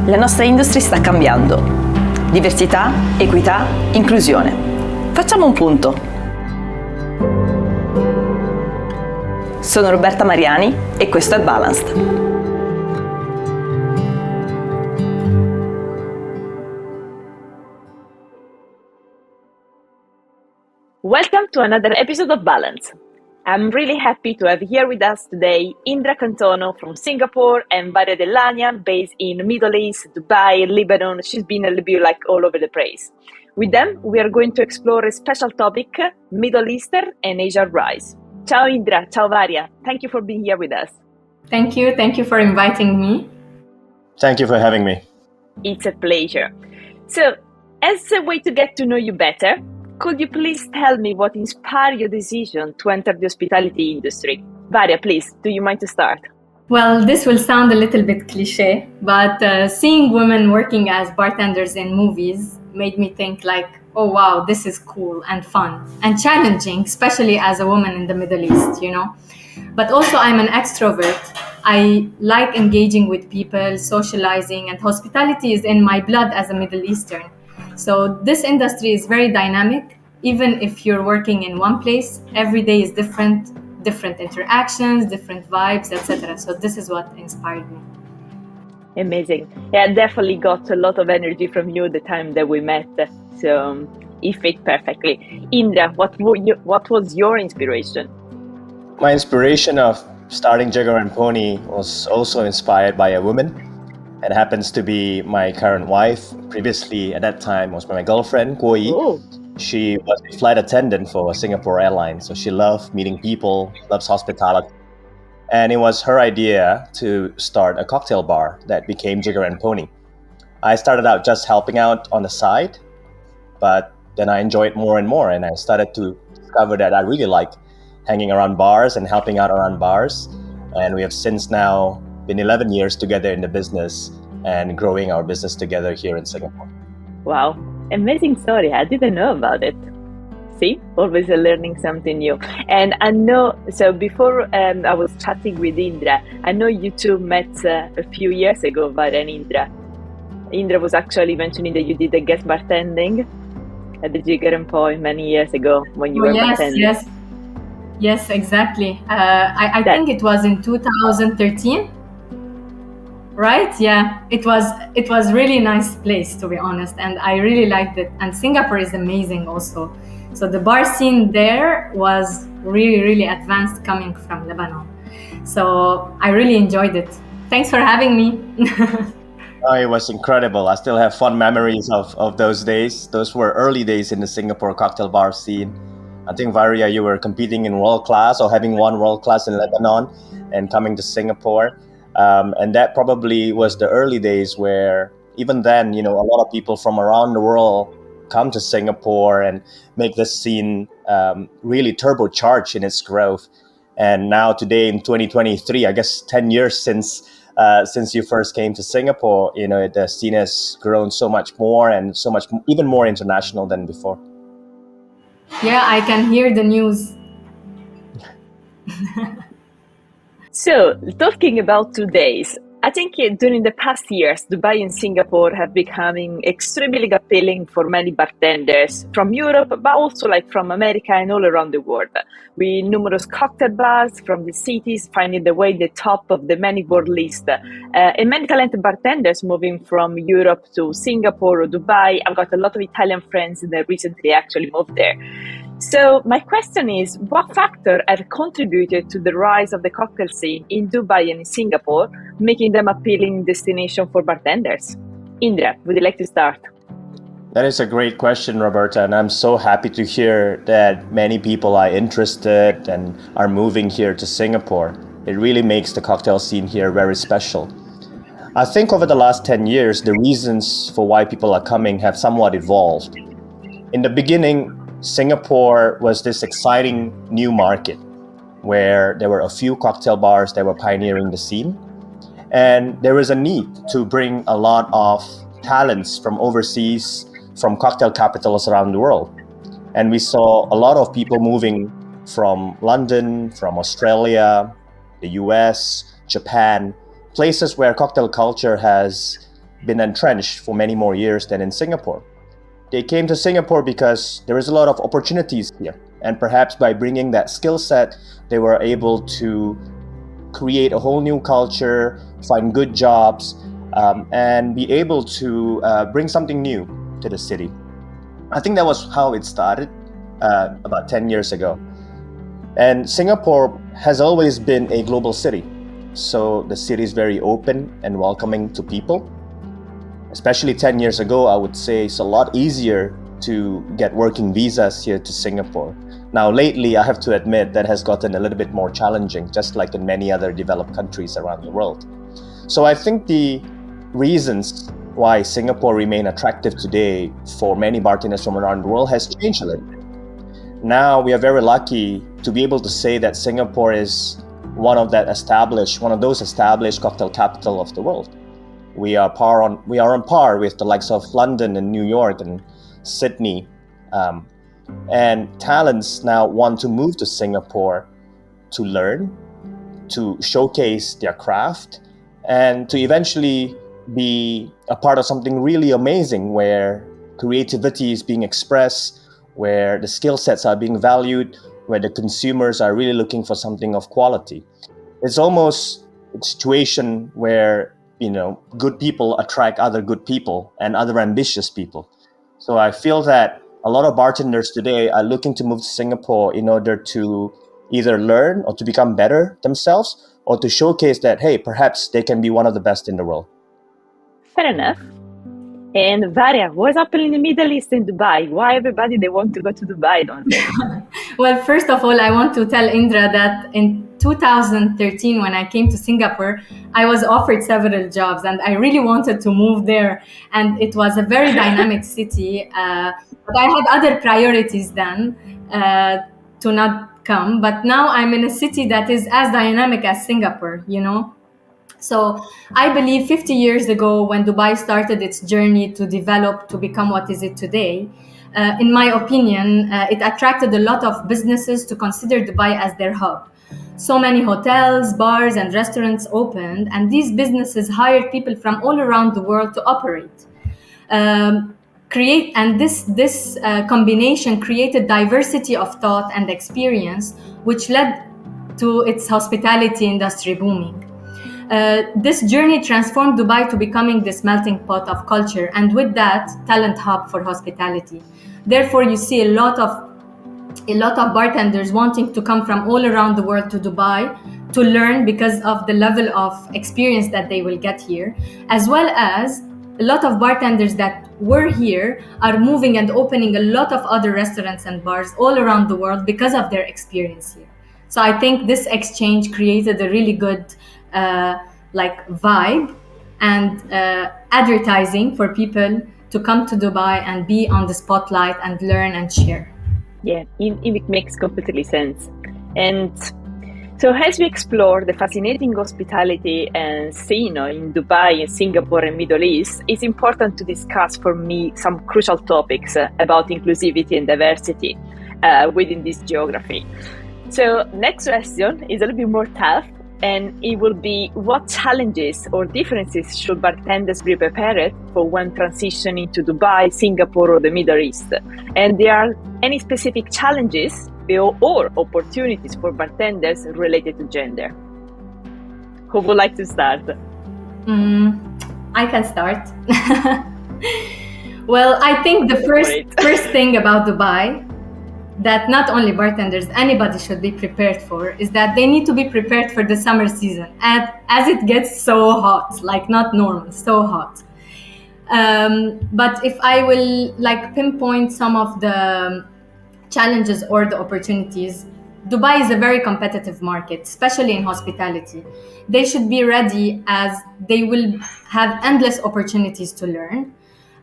La nostra industria sta cambiando. Diversità, equità, inclusione. Facciamo un punto. Sono Roberta Mariani e questo è Balanced. Welcome to another episode of Balance. I'm really happy to have here with us today Indra Kantono from Singapore and Varia Dellalian based in Middle East, Dubai, Lebanon. She's been a little bit like all over the place. With them, we are going to explore a special topic, Middle Eastern and Asian rise. Ciao Indra, ciao Varia. Thank you for being here with us. Thank you for inviting me. Thank you for having me. It's a pleasure. So, as a way to get to know you better, could you please tell me what inspired your decision to enter the hospitality industry? Varia, please, do you mind to start? Well, this will sound a little bit cliche, but seeing women working as bartenders in movies made me think like, oh wow, this is cool and fun and challenging, especially as a woman in the Middle East, you know. But also I'm an extrovert. I like engaging with people, socializing, and hospitality is in my blood as a Middle Eastern. So this industry is very dynamic. Even if you're working in one place, every day is different interactions, different vibes, etc. So this is what inspired me. Amazing. Yeah, I definitely got a lot of energy from you the time that we met. So it fit perfectly. Indra, what was your inspiration? My inspiration of starting Jagger and Pony was also inspired by a woman. It happens to be my current wife. Previously, at that time, was my girlfriend, Quali. Oh. She was a flight attendant for Singapore Airlines, so she loved meeting people, loves hospitality. And it was her idea to start a cocktail bar that became Jagger and Pony. I started out just helping out on the side, but then I enjoyed more and more, and I started to discover that I really like hanging around bars and helping out around bars. And we have since now been 11 years together in the business and growing our business together here in Singapore. Wow, amazing story. I didn't know about it. See, always learning something new. And I know, so before I was chatting with Indra, I know you two met a few years ago, Varia and Indra. Indra was actually mentioning that you did a guest bartending at the Jagger and Pony many years ago when you were bartending. Yes, exactly. I think it was in 2013. Right? Yeah, it was really nice place, to be honest, and I really liked it. And Singapore is amazing also. So the bar scene there was really, really advanced coming from Lebanon. So I really enjoyed it. Thanks for having me. Oh, it was incredible. I still have fond memories of those days. Those were early days in the Singapore cocktail bar scene. I think, Varia, you were competing in world class or having won world class in Lebanon and coming to Singapore. And that probably was the early days where even then, you know, a lot of people from around the world come to Singapore and make this scene really turbocharge in its growth. And now today in 2023, I guess 10 years since you first came to Singapore, you know, the scene has grown so much more and so much even more international than before. Yeah, I can hear the news. So, talking about 2 days, I think during the past years, Dubai and Singapore have becoming extremely appealing for many bartenders from Europe, but also like from America and all around the world. With numerous cocktail bars from the cities finding their way the top of the many world list, and many talented bartenders moving from Europe to Singapore or Dubai. I've got a lot of Italian friends that recently actually moved there. So my question is, what factor have contributed to the rise of the cocktail scene in Dubai and in Singapore, making them appealing destination for bartenders? Indra, would you like to start? That is a great question, Roberta, and I'm so happy to hear that many people are interested and are moving here to Singapore. It really makes the cocktail scene here very special. I think over the last 10 years, the reasons for why people are coming have somewhat evolved. In the beginning, Singapore was this exciting new market where there were a few cocktail bars that were pioneering the scene. And there was a need to bring a lot of talents from overseas, from cocktail capitals around the world. And we saw a lot of people moving from London, from Australia, the US, Japan, places where cocktail culture has been entrenched for many more years than in Singapore. They came to Singapore because there is a lot of opportunities here. And perhaps by bringing that skill set, they were able to create a whole new culture, find good jobs, and be able to bring something new to the city. I think that was how it started about 10 years ago. And Singapore has always been a global city. So the city is very open and welcoming to people. Especially 10 years ago, I would say it's a lot easier to get working visas here to Singapore. Now, lately, I have to admit that has gotten a little bit more challenging, just like in many other developed countries around the world. So I think the reasons why Singapore remain attractive today for many bartenders from around the world has changed a little bit. Now we are very lucky to be able to say that Singapore is one of those established cocktail capital of the world. We are on par with the likes of London and New York and Sydney. And talents now want to move to Singapore to learn, to showcase their craft, and to eventually be a part of something really amazing where creativity is being expressed, where the skill sets are being valued, where the consumers are really looking for something of quality. It's almost a situation where, good people attract other good people and other ambitious people. So I feel that a lot of bartenders today are looking to move to Singapore in order to either learn or to become better themselves, or to showcase that, hey, perhaps they can be one of the best in the world. Fair enough. And Varia, what's happening in the Middle East in Dubai? Why everybody they want to go to Dubai, don't they? Well, first of all, I want to tell Indra that in 2013, when I came to Singapore, I was offered several jobs and I really wanted to move there. And it was a very dynamic city. But I had other priorities then to not come. But now I'm in a city that is as dynamic as Singapore, So I believe 50 years ago, when Dubai started its journey to develop to become what is it today, in my opinion, it attracted a lot of businesses to consider Dubai as their hub. So many hotels, bars, and restaurants opened, and these businesses hired people from all around the world to operate. This combination created diversity of thought and experience, which led to its hospitality industry booming. This journey transformed Dubai to becoming this melting pot of culture, and with that, talent hub for hospitality. Therefore, you see a lot of bartenders wanting to come from all around the world to Dubai to learn because of the level of experience that they will get here, as well as a lot of bartenders that were here are moving and opening a lot of other restaurants and bars all around the world because of their experience here. So I think this exchange created a really good vibe and advertising for people to come to Dubai and be on the spotlight and learn and share. Yeah, it makes completely sense. And so as we explore the fascinating hospitality and scene in Dubai and Singapore and Middle East, it's important to discuss for me some crucial topics about inclusivity and diversity within this geography. So next question is a little bit more tough, and it will be, what challenges or differences should bartenders be prepared for when transitioning to Dubai, Singapore, or the Middle East? And there are any specific challenges or opportunities for bartenders related to gender? Who would like to start? I can start. Well, I think the first thing about Dubai that not only bartenders, anybody should be prepared for, is that they need to be prepared for the summer season, as it gets so hot, like not normal, so hot. But if I will pinpoint some of the challenges or the opportunities, Dubai is a very competitive market, especially in hospitality. They should be ready, as they will have endless opportunities to learn.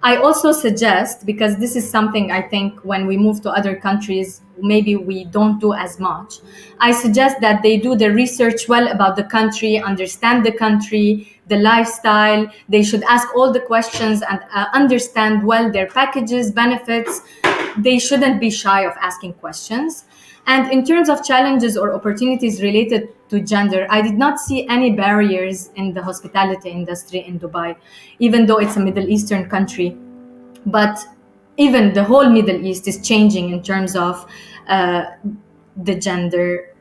I also suggest, because this is something I think when we move to other countries, maybe we don't do as much, I suggest that they do the research well about the country, understand the country, the lifestyle. They should ask all the questions and understand well their packages, benefits. They shouldn't be shy of asking questions. And in terms of challenges or opportunities related to gender, I did not see any barriers in the hospitality industry in Dubai, even though it's a Middle Eastern country. But even the whole Middle East is changing in terms of the gender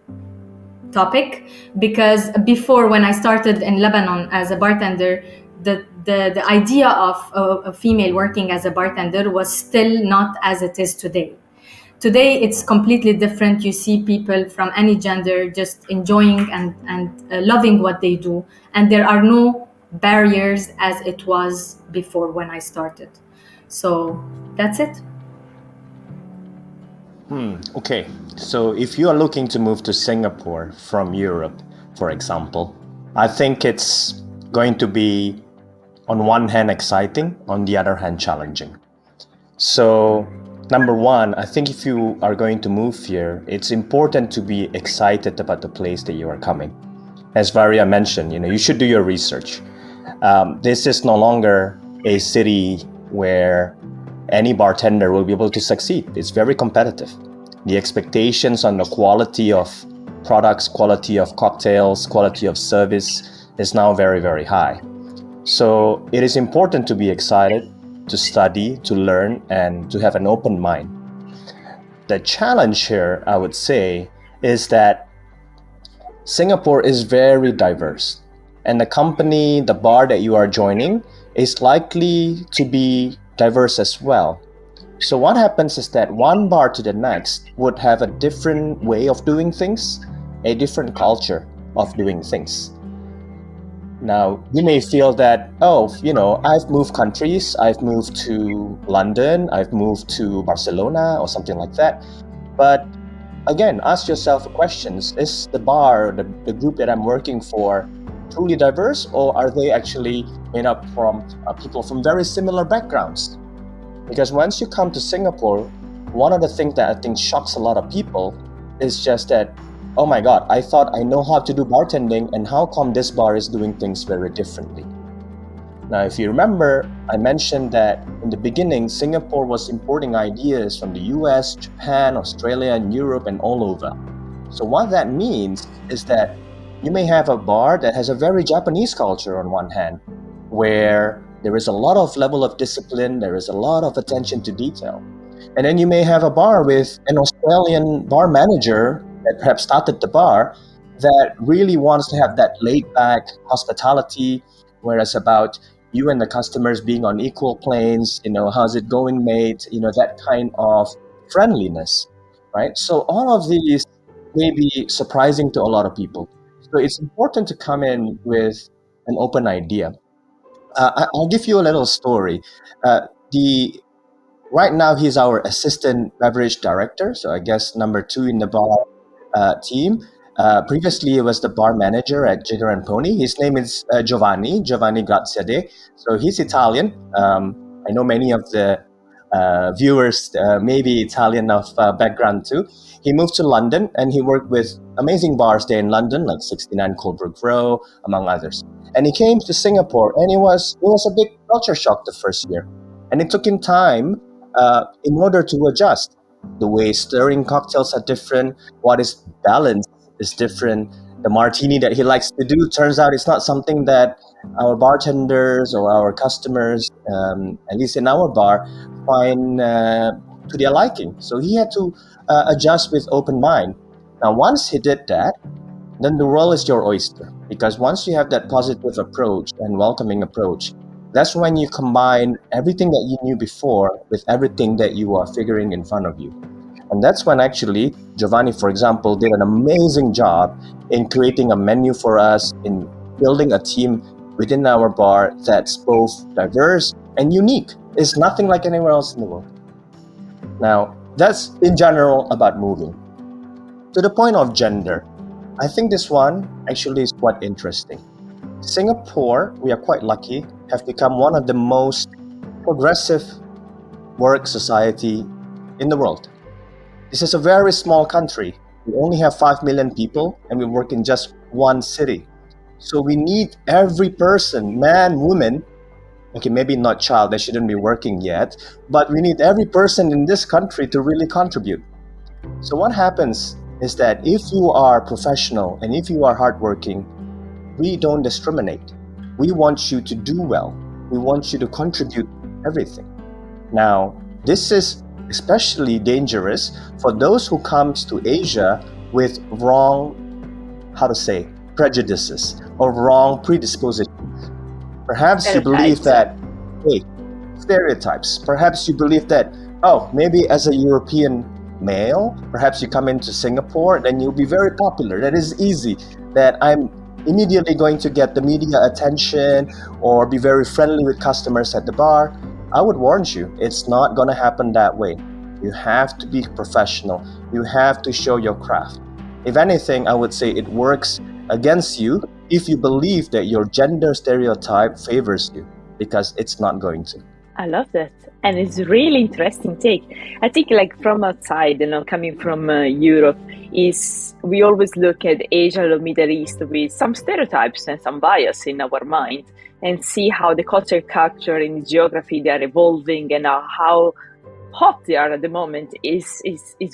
topic, because before, when I started in Lebanon as a bartender, the idea of a female working as a bartender was still not as it is today. Today, it's completely different. You see people from any gender just enjoying and loving what they do. And there are no barriers as it was before when I started. So that's it. Okay, so if you are looking to move to Singapore from Europe, for example, I think it's going to be, on one hand, exciting, on the other hand, challenging. So, number one, I think if you are going to move here, it's important to be excited about the place that you are coming. As Varia mentioned, you should do your research. This is no longer a city where any bartender will be able to succeed. It's very competitive. The expectations on the quality of products, quality of cocktails, quality of service is now very, very high. So it is important to be excited, to study, to learn, and to have an open mind. The challenge here, I would say, is that Singapore is very diverse. And the company, the bar that you are joining, is likely to be diverse as well. So what happens is that one bar to the next would have a different way of doing things, a different culture of doing things. Now, you may feel that, I've moved countries, I've moved to London, I've moved to Barcelona or something like that. But again, ask yourself questions. Is the bar, the group that I'm working for, truly diverse, or are they actually made up from people from very similar backgrounds? Because once you come to Singapore, one of the things that I think shocks a lot of people is just that, oh my God, I thought I know how to do bartending, and how come this bar is doing things very differently? Now, if you remember, I mentioned that in the beginning, Singapore was importing ideas from the US, Japan, Australia, and Europe, and all over. So what that means is that you may have a bar that has a very Japanese culture on one hand, where there is a lot of level of discipline, there is a lot of attention to detail. And then you may have a bar with an Australian bar manager that perhaps started the bar that really wants to have that laid-back hospitality, whereas about you and the customers being on equal planes, how's it going, mate, that kind of friendliness, right? So all of these may be surprising to a lot of people. So it's important to come in with an open idea. I'll give you a little story. Right now, he's our assistant beverage director, so I guess number 2 in the bar team. Previously, he was the bar manager at Jigger and Pony. His name is Giovanni Graziade. So he's Italian. I know many of the viewers may be Italian of background too. He moved to London and he worked with amazing bars there in London, like 69 Colebrook Row, among others. And he came to Singapore, and it was a big culture shock the first year. And it took him time in order to adjust. The way stirring cocktails are different, what is balanced is different. The martini that he likes to do, turns out it's not something that our bartenders or our customers, at least in our bar, find to their liking. So he had to adjust with open mind. Now, once he did that, then the world is your oyster. Because once you have that positive approach and welcoming approach, that's when you combine everything that you knew before with everything that you are figuring in front of you. And that's when actually Giovanni, for example, did an amazing job in creating a menu for us, in building a team within our bar that's both diverse and unique. It's nothing like anywhere else in the world. Now, that's in general about moving. To the point of gender, I think this one actually is quite interesting. Singapore, we are quite lucky, have become one of the most progressive work society in the world. This is a very small country. We only have 5 million people and we work in just one city. So we need every person, man, woman, okay, maybe not child, they shouldn't be working yet, but we need every person in this country to really contribute. So what happens is that if you are professional and if you are hardworking, we don't discriminate. We want you to do well. We want you to contribute everything. Now, this is especially dangerous for those who comes to Asia with wrong, prejudices or wrong predispositions. Perhaps you believe that, stereotypes. Perhaps you believe that, maybe as a European male, perhaps you come into Singapore, then you'll be very popular. That is easy. That I'm immediately going to get the media attention or be very friendly with customers at the bar. I would warn you, it's not going to happen that way. You have to be professional. You have to show your craft. If anything, I would say it works against you if you believe that your gender stereotype favors you, because it's not going to. I love that. And it's really interesting take. I think like from outside, coming from Europe, is we always look at Asia or Middle East with some stereotypes and some bias in our mind and see how the culture and geography they are evolving and how hot they are at the moment is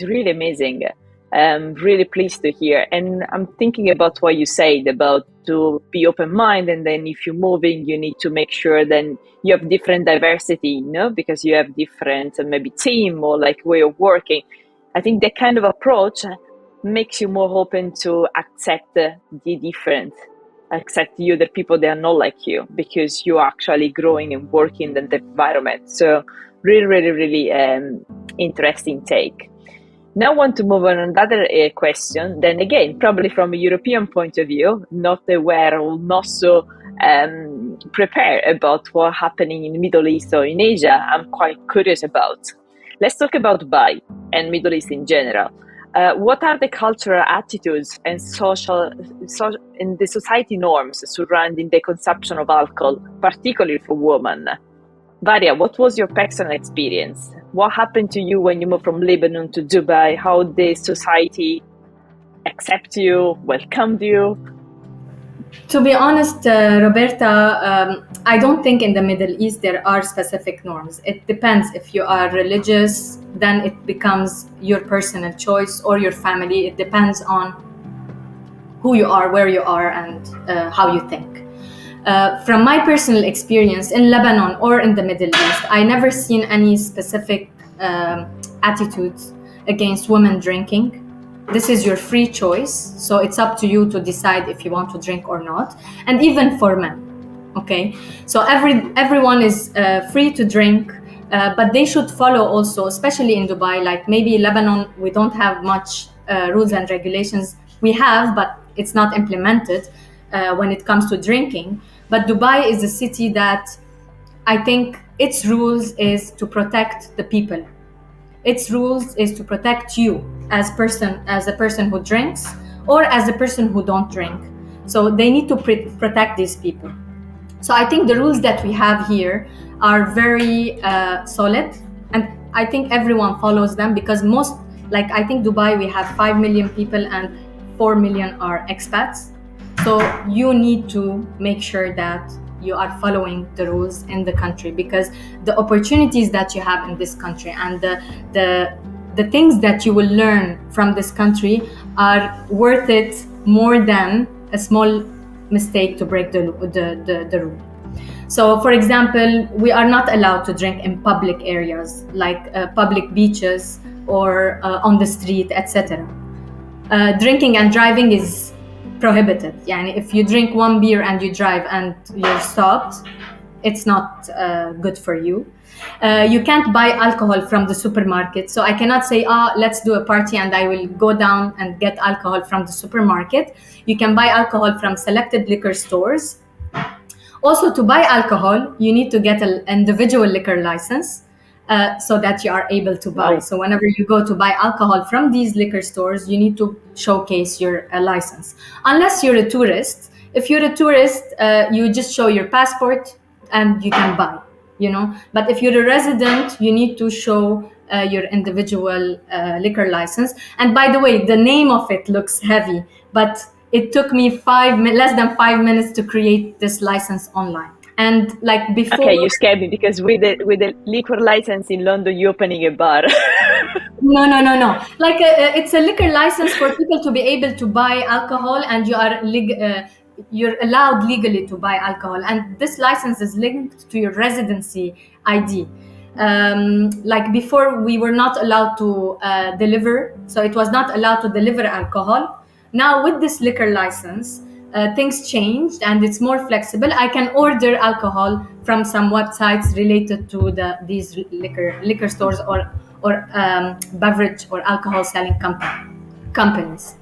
really amazing. I'm really pleased to hear. And I'm thinking about what you said about to be open-minded, and then if you're moving, you need to make sure then you have different diversity, because you have different maybe team or like way of working. I think that kind of approach makes you more open to accept the different, accept the other people that are not like you, because you're actually growing and working in the environment. So really, really, really interesting take. Now I want to move on another question, then again, probably from a European point of view, not aware or not so prepared about what's happening in the Middle East or in Asia. I'm quite curious about. Let's talk about Dubai and Middle East in general. What are the cultural attitudes and in the society norms surrounding the consumption of alcohol, particularly for women? Varia, what was your personal experience? What happened to you when you moved from Lebanon to Dubai? How the society accept you, welcomed you? To be honest, Roberta, I don't think in the Middle East there are specific norms. It depends. If you are religious, then it becomes your personal choice or your family. It depends on who you are, where you are, and how you think. From my personal experience in Lebanon or in the Middle East, I never seen any specific attitudes against women drinking. This is your free choice, so it's up to you to decide if you want to drink or not. And even for men, okay? So everyone is free to drink, but they should follow also, especially in Dubai, like maybe Lebanon, we don't have much rules and regulations. We have, but it's not implemented when it comes to drinking. But Dubai is a city that I think its rules is to protect the people. Its rules is to protect you as a person who drinks or as a person who don't drink. So they need to protect these people. So I think the rules that we have here are very solid, and I think everyone follows them because I think Dubai, we have 5 million people and 4 million are expats. So you need to make sure that you are following the rules in the country, because the opportunities that you have in this country and the things that you will learn from this country are worth it more than a small mistake to break the rule. So, for example, we are not allowed to drink in public areas like public beaches or on the street, etc. Drinking and driving is prohibited. Yani if you drink one beer and you drive and you're stopped, it's not good for you. You can't buy alcohol from the supermarket. So I cannot say, let's do a party and I will go down and get alcohol from the supermarket. You can buy alcohol from selected liquor stores. Also, to buy alcohol, you need to get an individual liquor license so that you are able to buy. Wow. So whenever you go to buy alcohol from these liquor stores, you need to showcase your license. Unless you're a tourist. If you're a tourist, you just show your passport and you can buy, But if you're a resident, you need to show your individual liquor license. And by the way, the name of it looks heavy, but it took me less than 5 minutes to create this license online. And like before... Okay, you scared me because with the liquor license in London, you're opening a bar. No. Like it's a liquor license for people to be able to buy alcohol, and you're allowed legally to buy alcohol. And this license is linked to your residency ID. Like before, we were not allowed to deliver, so it was not allowed to deliver alcohol. Now with this liquor license, things changed and it's more flexible. I can order alcohol from some websites related to these liquor stores or beverage or alcohol selling companies.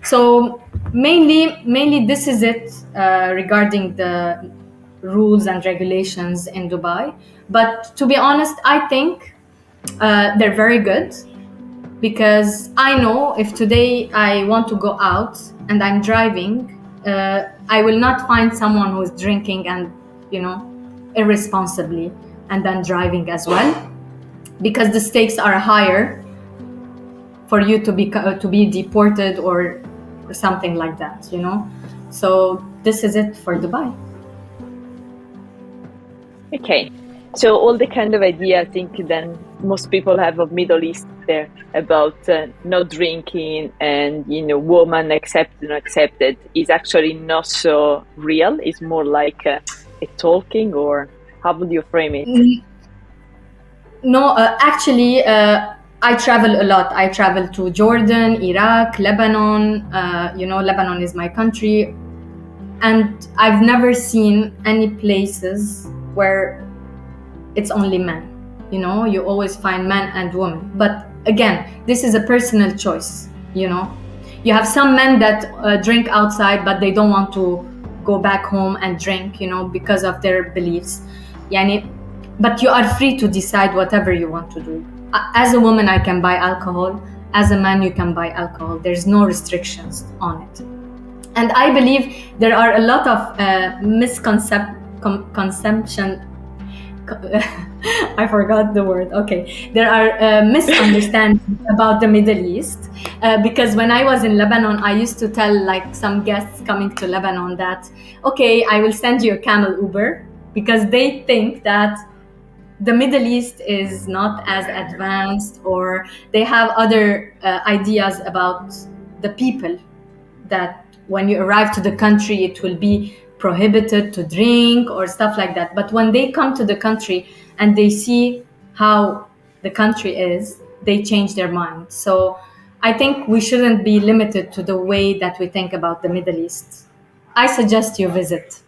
So mainly this is it regarding the rules and regulations in Dubai. But to be honest, I think they're very good, because I know if today I want to go out and I'm driving, I will not find someone who is drinking and, irresponsibly and then driving as well, because the stakes are higher for you to be deported or something like that, So this is it for Dubai. Okay, so all the kind of idea I think then most people have of Middle East there about not drinking and woman accepted or accepted is actually not so real. It's more like a talking, or how would you frame it? No, actually, I travel a lot. I travel to Jordan, Iraq, Lebanon. Lebanon is my country, and I've never seen any places where it's only men. You always find men and women. But again, this is a personal choice. You have some men that drink outside, but they don't want to go back home and drink, because of their beliefs. But you are free to decide whatever you want to do. As a woman, I can buy alcohol. As a man, you can buy alcohol. There's no restrictions on it. And I believe there are a lot of misconception. I forgot the word. Okay. There are misunderstandings about the Middle East, because when I was in Lebanon, I used to tell like some guests coming to Lebanon that, okay, I will send you a camel Uber, because they think that the Middle East is not as advanced, or they have other ideas about the people, that when you arrive to the country, it will be prohibited to drink or stuff like that. But when they come to the country and they see how the country is, they change their mind. So I think we shouldn't be limited to the way that we think about the Middle East. I suggest you visit.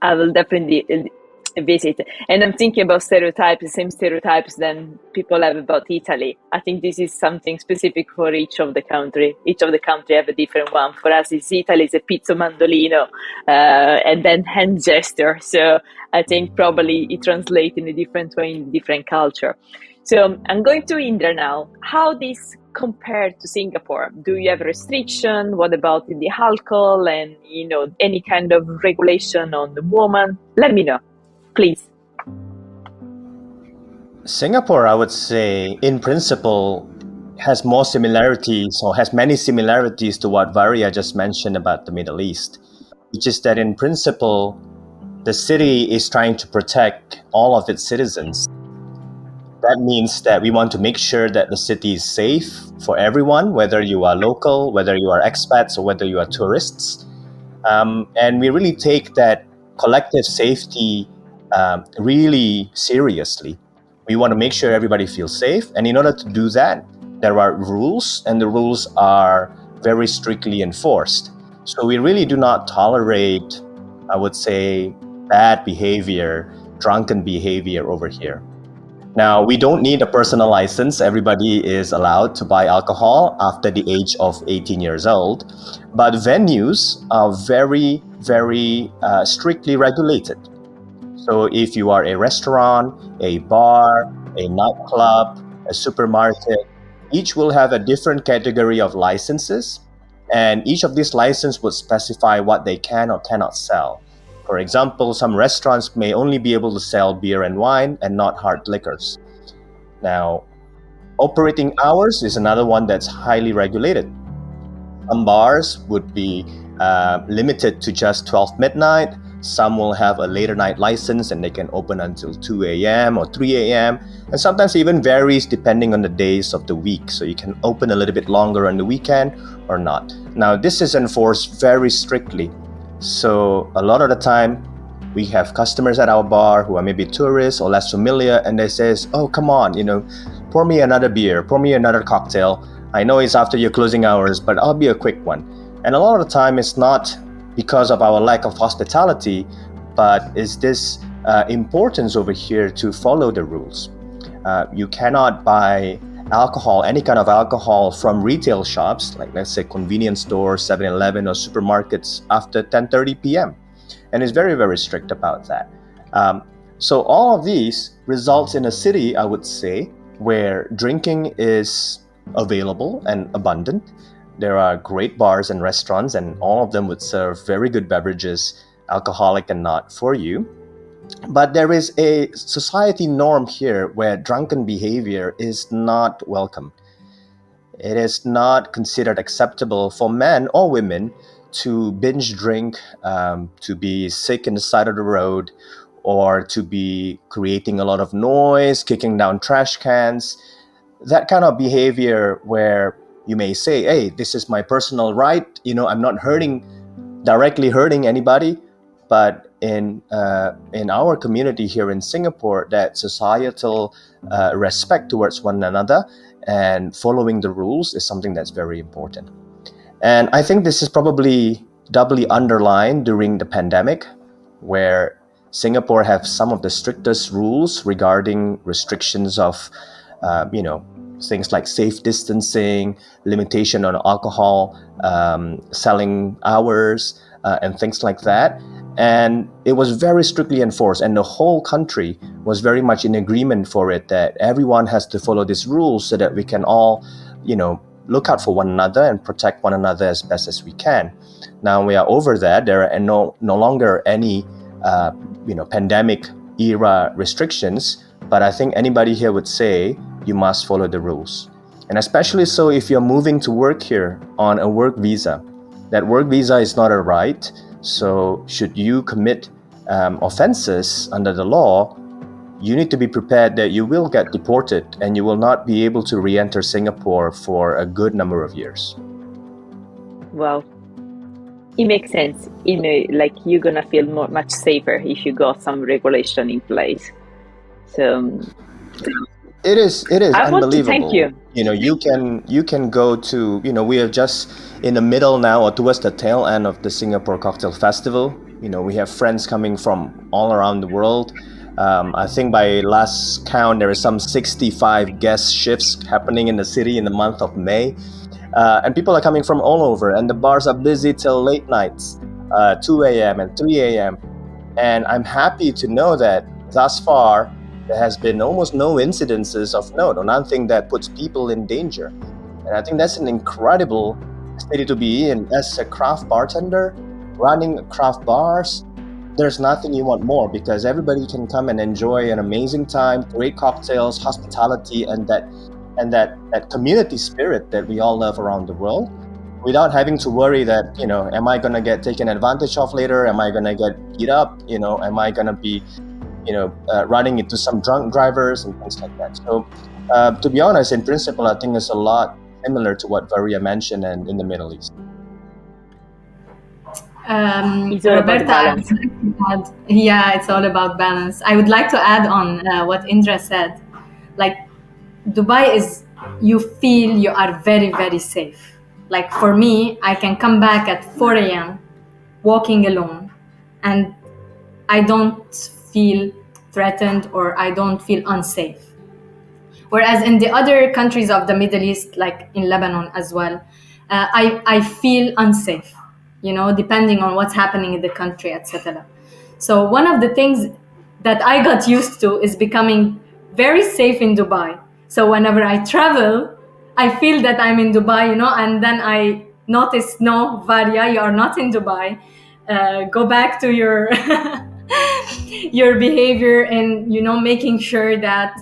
I will definitely visit. And I'm thinking about stereotypes, the same stereotypes than people have about Italy. I think this is something specific for each of the country. Each of the country have a different one. For us, it's Italy, it's a pizzo mandolino, and then hand gesture. So I think probably it translates in a different way in different culture. So I'm going to Indra now. How this compared to Singapore? Do you have restriction? What about in the alcohol and any kind of regulation on the woman? Let me know, please. Singapore, I would say, in principle, has more similarities, or has many similarities to what Varia just mentioned about the Middle East, which is that in principle, the city is trying to protect all of its citizens. That means that we want to make sure that the city is safe for everyone, whether you are local, whether you are expats, or whether you are tourists. And we really take that collective safety really seriously. We want to make sure everybody feels safe. And in order to do that, there are rules, and the rules are very strictly enforced. So we really do not tolerate, I would say, bad behavior, drunken behavior over here. Now, we don't need a personal license. Everybody is allowed to buy alcohol after the age of 18 years old. But venues are very, very strictly regulated. So if you are a restaurant, a bar, a nightclub, a supermarket, each will have a different category of licenses. And each of these licenses would specify what they can or cannot sell. For example, some restaurants may only be able to sell beer and wine and not hard liquors. Now, operating hours is another one that's highly regulated. Some bars would be limited to just 12 midnight. Some will have a later night license and they can open until 2 a.m. or 3 a.m. And sometimes it even varies depending on the days of the week. So you can open a little bit longer on the weekend or not. Now, this is enforced very strictly. So a lot of the time, we have customers at our bar who are maybe tourists or less familiar, and they says, "Oh, come on, pour me another beer, pour me another cocktail. I know it's after your closing hours, but I'll be a quick one." And a lot of the time, it's not because of our lack of hospitality, but it's this importance over here to follow the rules. You cannot buy alcohol, any kind of alcohol, from retail shops, like let's say convenience stores, 7-Eleven or supermarkets after 10:30 p.m. And it's very, very strict about that. So all of these results in a city, I would say, where drinking is available and abundant. There are great bars and restaurants, and all of them would serve very good beverages, alcoholic and not, for you. But there is a society norm here where drunken behavior is not welcome. It is not considered acceptable for men or women to binge drink, to be sick in the side of the road, or to be creating a lot of noise, kicking down trash cans. That kind of behavior where you may say, "Hey, this is my personal right. I'm not directly hurting anybody." But in our community here in Singapore, that societal respect towards one another and following the rules is something that's very important. And I think this is probably doubly underlined during the pandemic, where Singapore have some of the strictest rules regarding restrictions of, things like safe distancing, limitation on alcohol, selling hours, and things like that. And it was very strictly enforced, and the whole country was very much in agreement for it, that everyone has to follow these rules so that we can all, look out for one another and protect one another as best as we can. Now we are over that. There are no longer any, pandemic era restrictions, but I think anybody here would say you must follow the rules. And especially so if you're moving to work here on a work visa. That work visa is not a right. So should you commit offenses under the law, you need to be prepared that you will get deported and you will not be able to re-enter Singapore for a good number of years. Well, it makes sense. Like you're gonna feel much safer if you got some regulation in place. So it is I unbelievable. want to thank you. You can go to, we are just in the middle now or towards the tail end of the Singapore Cocktail Festival. We have friends coming from all around the world. I think by last count, there is some 65 guest shifts happening in the city in the month of May. And people are coming from all over, and the bars are busy till late nights, 2 a.m. and 3 a.m. And I'm happy to know that thus far, there has been almost no incidences of note or nothing that puts people in danger. And I think that's an incredible city to be in as a craft bartender, running craft bars. There's nothing you want more, because everybody can come and enjoy an amazing time, great cocktails, hospitality, and that community spirit that we all love around the world, without having to worry that, am I going to get taken advantage of later? Am I going to get beat up? Am I going to be, running into some drunk drivers and things like that? So to be honest, in principle, I think it's a lot similar to what Varia mentioned and in the Middle East. It's all about balance. Yeah, it's all about balance. I would like to add on what Indra said. Like, Dubai is, you feel you are very, very safe. Like for me, I can come back at 4 a.m. walking alone, and I don't feel threatened or I don't feel unsafe. Whereas in the other countries of the Middle East, like in Lebanon as well, I feel unsafe, depending on what's happening in the country, etc. So one of the things that I got used to is becoming very safe in Dubai. So whenever I travel, I feel that I'm in Dubai, and then I notice, no, Varia, you are not in Dubai. Go back to your your behavior and, making sure that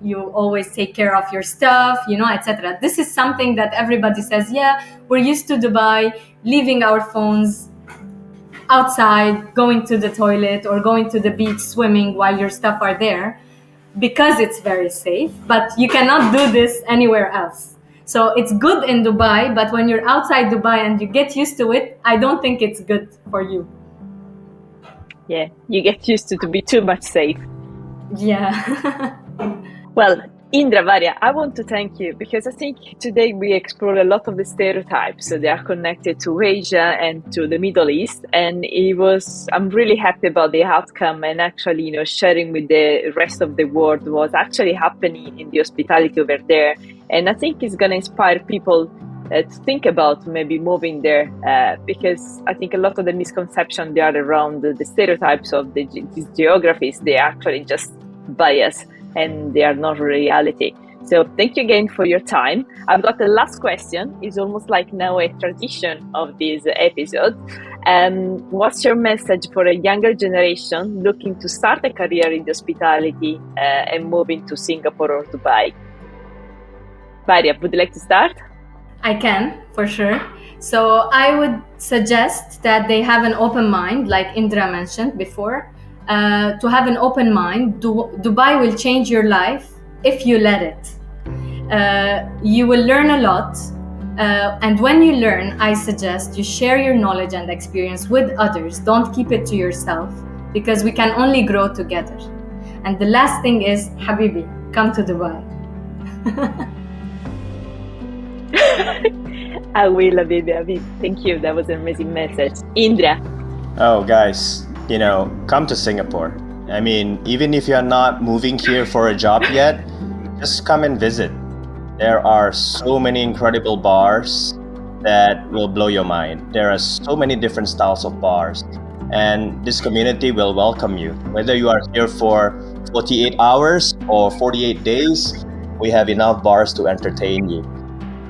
you always take care of your stuff, etc. This is something that everybody says, yeah, we're used to Dubai, leaving our phones outside, going to the toilet or going to the beach, swimming while your stuff are there, because it's very safe, but you cannot do this anywhere else. So it's good in Dubai, but when you're outside Dubai and you get used to it, I don't think it's good for you. Yeah, you get used to be too much safe. Yeah. Well, Indra, Varia, I want to thank you because I think today we explored a lot of the stereotypes that are connected to Asia and to the Middle East. And I'm really happy about the outcome, and actually, sharing with the rest of the world what's actually happening in the hospitality over there. And I think it's going to inspire people to think about maybe moving there, because I think a lot of the misconceptions they are around the stereotypes of these geographies, they are actually just bias and they are not reality. So thank you again for your time. I've got the last question. It's almost like now a tradition of this episode. What's your message for a younger generation looking to start a career in the hospitality and moving to Singapore or Dubai? Varia, would you like to start? I can, for sure. So I would suggest that they have an open mind, like Indra mentioned before. To have an open mind. Dubai will change your life if you let it. You will learn a lot. And when you learn, I suggest you share your knowledge and experience with others. Don't keep it to yourself, because we can only grow together. And the last thing is, Habibi, come to Dubai. I will, Habibi. Thank you. That was an amazing message. Indra. Oh, guys, come to Singapore. I mean, even if you're not moving here for a job yet, just come and visit. There are so many incredible bars that will blow your mind. There are so many different styles of bars, and this community will welcome you. Whether you are here for 48 hours or 48 days, we have enough bars to entertain you.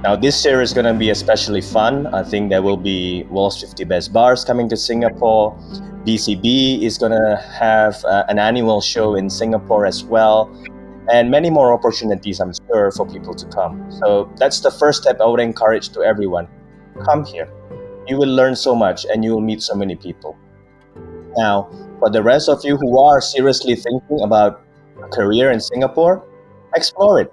Now, this year is going to be especially fun. I think there will be World's 50 Best Bars coming to Singapore. BCB is going to have an annual show in Singapore as well. And many more opportunities, I'm sure, for people to come. So that's the first step I would encourage to everyone. Come here. You will learn so much and you will meet so many people. Now, for the rest of you who are seriously thinking about a career in Singapore, explore it,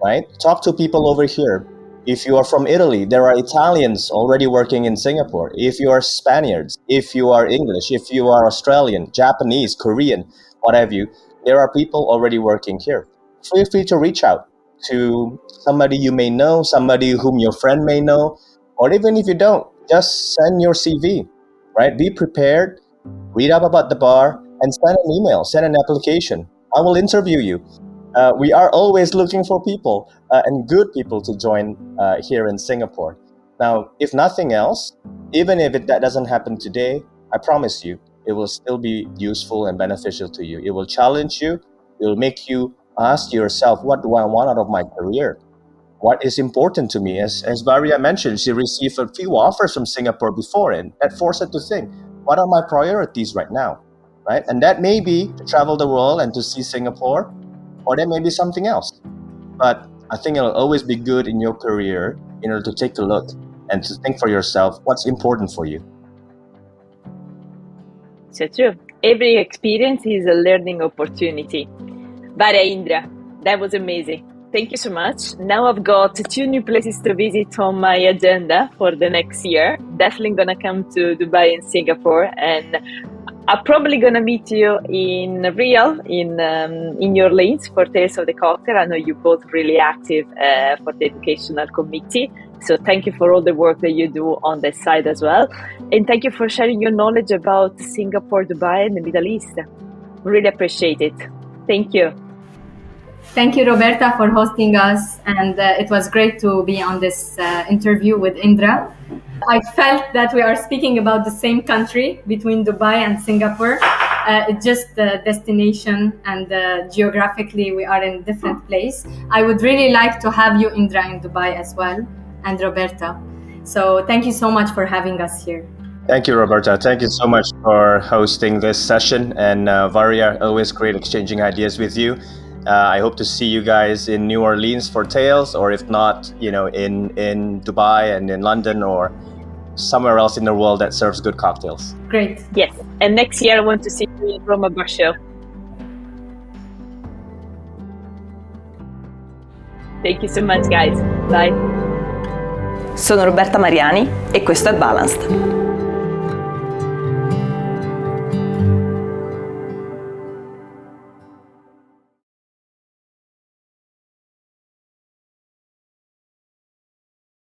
right? Talk to people over here. If you are from Italy, there are Italians already working in Singapore. If you are Spaniards, if you are English, if you are Australian, Japanese, Korean, what have you, there are people already working here. Feel free to reach out to somebody you may know, somebody whom your friend may know, or even if you don't, just send your CV, right? Be prepared, read up about the bar, and send an email, send an application. I will interview you. We are always looking for people and good people to join here in Singapore. Now, if nothing else, even if that doesn't happen today, I promise you, it will still be useful and beneficial to you. It will challenge you. It will make you ask yourself, what do I want out of my career? What is important to me? As Varia mentioned, she received a few offers from Singapore before, and that forced her to think, what are my priorities right now? Right? And that may be to travel the world and to see Singapore, or there may be something else. But I think it'll always be good in your career in order to take a look and to think for yourself what's important for you. So true. Every experience is a learning opportunity. Varia, Indra, that was amazing. Thank you so much. Now I've got 2 new places to visit on my agenda for the next year. Definitely gonna come to Dubai and Singapore, and I'm probably gonna meet you in Riyadh, in New Orleans for Tales of the Cocktail. I know you're both really active for the educational committee. So thank you for all the work that you do on that side as well. And thank you for sharing your knowledge about Singapore, Dubai, and the Middle East. Really appreciate it. Thank you. Thank you, Roberta, for hosting us. And it was great to be on this interview with Indra. I felt that we are speaking about the same country between Dubai and Singapore. It's just the destination and geographically we are in a different place. I would really like to have you, Indra, in Dubai as well, and Roberta. So thank you so much for having us here. Thank you, Roberta. Thank you so much for hosting this session. And Varia, always great exchanging ideas with you. I hope to see you guys in New Orleans for Tales, or if not, in Dubai and in London or somewhere else in the world that serves good cocktails. Great. Yes. And next year I want to see you in Roma Bar Show. Thank you so much, guys. Bye. Sono Roberta Mariani e questo è Balanced.